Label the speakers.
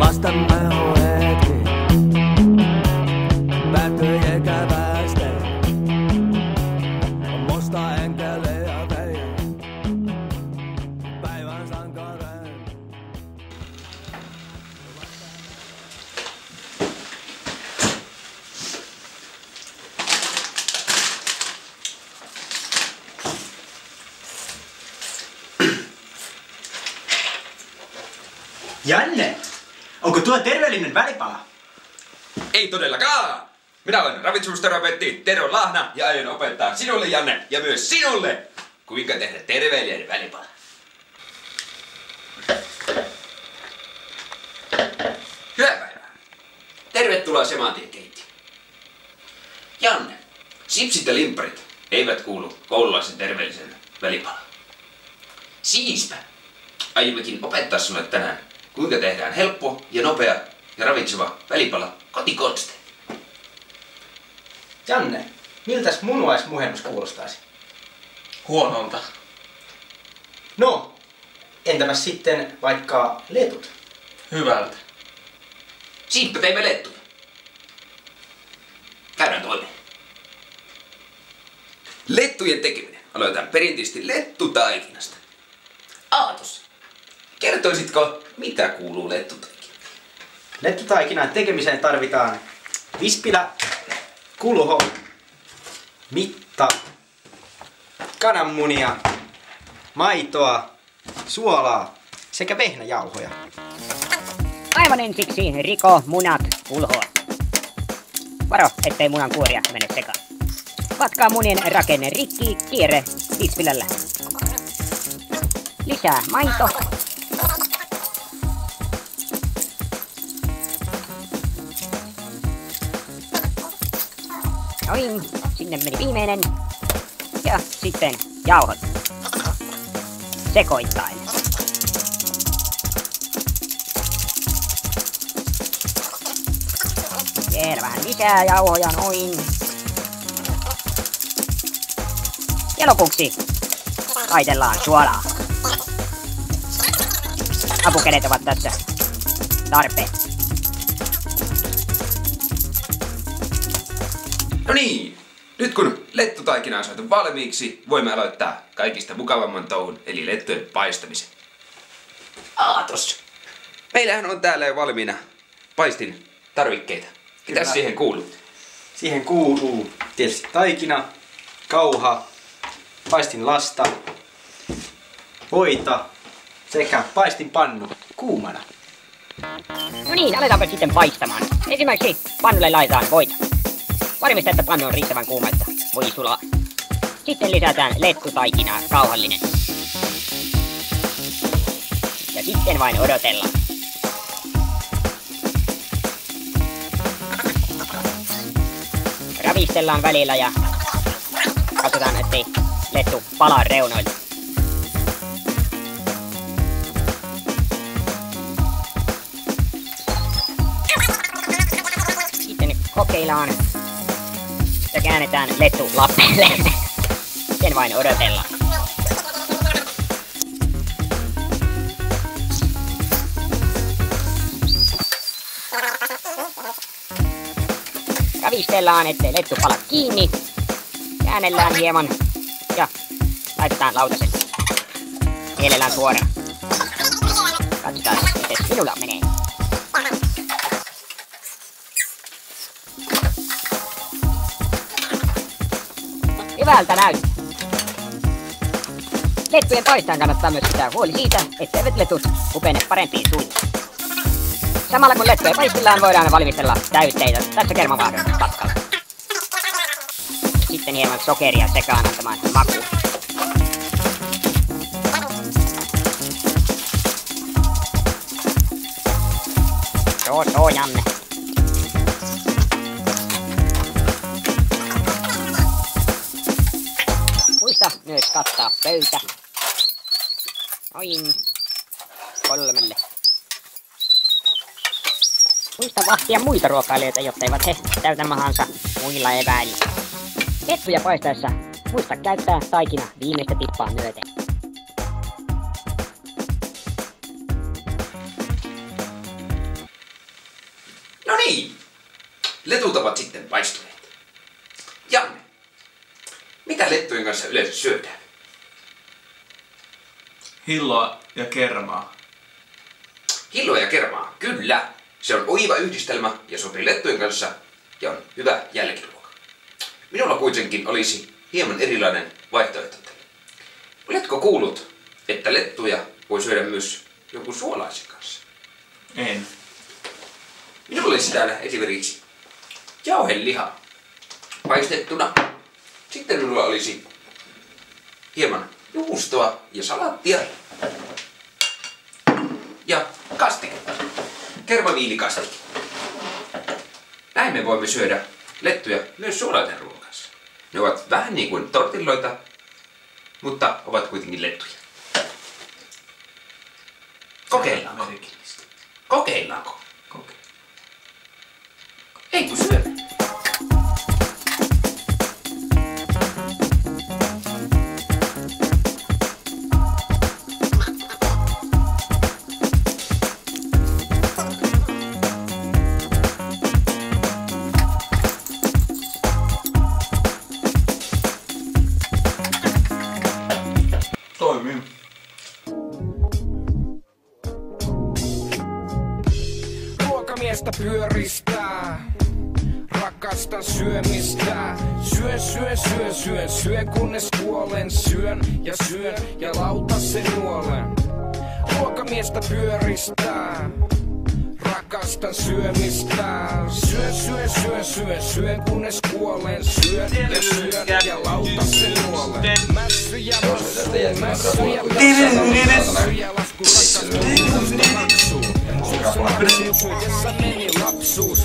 Speaker 1: lasten mehuhetki päättyi ikävästi. On musta enkeli ja vei päivän sankareen.
Speaker 2: Janne, onko tuo terveellinen välipala?
Speaker 3: Ei todellakaan! Minä olen ravitsemusterapeutti Tero Lahna ja aion opettaa sinulle, Janne, ja myös sinulle, kuinka tehdä terveellinen välipala. Hyvää päivää. Tervetuloa Semantien keittiöön. Janne, sipsit ja limpparit eivät kuulu koululaisen terveellisen välipalaan. Siispä aiommekin opettaa sinulle tänään, kuinka tehdään helppo ja nopea ja ravitseva välipala kotikonste.
Speaker 2: Janne, miltäs munuaismuhennus kuulostaisi?
Speaker 4: Huonolta.
Speaker 2: No, entäpäs sitten vaikka letut?
Speaker 4: Hyvältä.
Speaker 3: Siispä teimme lettuja. Käydään toimeen. Lettujen tekeminen aloitetaan perinteisesti lettutaikinasta. Aatos, kertoisitko, mitä kuuluu lettutaikinaan?
Speaker 2: Lettutaikinan tekemiseen tarvitaan vispilä, kulho, mitta, kananmunia, maitoa, suolaa sekä vehnäjauhoja.
Speaker 5: Aivan ensiksi riko munat kulhoon. Varo, ettei munan kuoria mene sekaan. Vatkaa munien rakenne rikki, kierre vispilällä. Lisää maito. Noin, sinne meni viimeinen. Ja sitten jauhot. Sekoittaen. Vielä vähän lisää jauhoja, noin. Ja lopuksi laitellaan suolaa. Apukädet ovat tässä tarpeen.
Speaker 3: No niin, nyt kun lettutaikina on saatu valmiiksi, voimme aloittaa kaikista mukavamman touhun, eli lettujen paistamisen. Aatos! Meillähän on täällä jo valmiina paistin tarvikkeita. Mitäs
Speaker 2: Kyllä.
Speaker 3: siihen kuuluu?
Speaker 2: Siihen kuuluu tietysti taikina, kauha, paistinlasta, voita sekä paistinpannu kuumana.
Speaker 5: No niin, aletaanpa sitten paistamaan. Ensimmäiseksi pannulle laitetaan voita. Varmista, että pannu on riittävän kuuma, että voi sulaa. Sitten lisätään lettutaikinaa kauhallinen. Ja sitten vain odotellaan. Ravistellaan välillä ja katsotaan, ettei lettu palaa reunoilta. Sitten kokeillaan ja käännetään lettu lappeelle. Sitten vain odotellaan. Ravistellaan, ettei lettu pala kiinni. Käännellään hieman ja laitetaan lautaselle. Mielellään suoraan. Katsotaan, miten minulla menee. Hyvältä näyttää. Lettujen paistajan kannattaa myös pitää huoli siitä, etteivät letut upene parempiin suihin. Samalla kun lettuja paistellaan, voidaan valmistella täytteitä tässä kermavahdon patkalla. Sitten hieman sokeria sekaan antamaan makuun. Joo, Janne. Muista myös kattaa pöytä. Noin. 3. Muista vahtia muita ruokailijoita, jotta eivät he täytä mahansa muilla eväillä. Lettuja paistaessa muista käyttää taikina viimeistä tippaa myöten.
Speaker 3: niin. Letut ovat sitten paistuneet. Janne, mitä lettujen kanssa yleensä syödään?
Speaker 4: Hilloa ja kermaa.
Speaker 3: Hilloa ja kermaa, kyllä. Se on oiva yhdistelmä ja sopii lettujen kanssa ja on hyvä jälkiruoka. Minulla kuitenkin olisi hieman erilainen vaihtoehto tälle. Oletko kuullut, että lettuja voi syödä myös jonkun suolaisen kanssa?
Speaker 4: En.
Speaker 3: Minulla olisi täällä esimerkiksi jauheliha paistettuna. Sitten minulla olisi hieman juustoa ja salaattia. Ja kastiketta. Kermaviinikastike. Näin me voimme syödä lettuja myös suolaisen ruoan kanssa. Ne ovat vähän niin kuin tortilloita, mutta ovat kuitenkin lettuja. Kokeillaanko? Kokeillaanko? Ei kun syödä.
Speaker 4: Toimii.
Speaker 6: Ruokamiestä pyöristää. Rakastan syömistä. Syön kunnes kuolen. Syön ja lautasen nuolen. Ruokamiestä pyöristää. Rakastan syömistä. Syön kunnes kuolen. Syön ja lautasen nuolen. Mässyjä lasku rakastan maksuun. Suojessa meni lapsuus.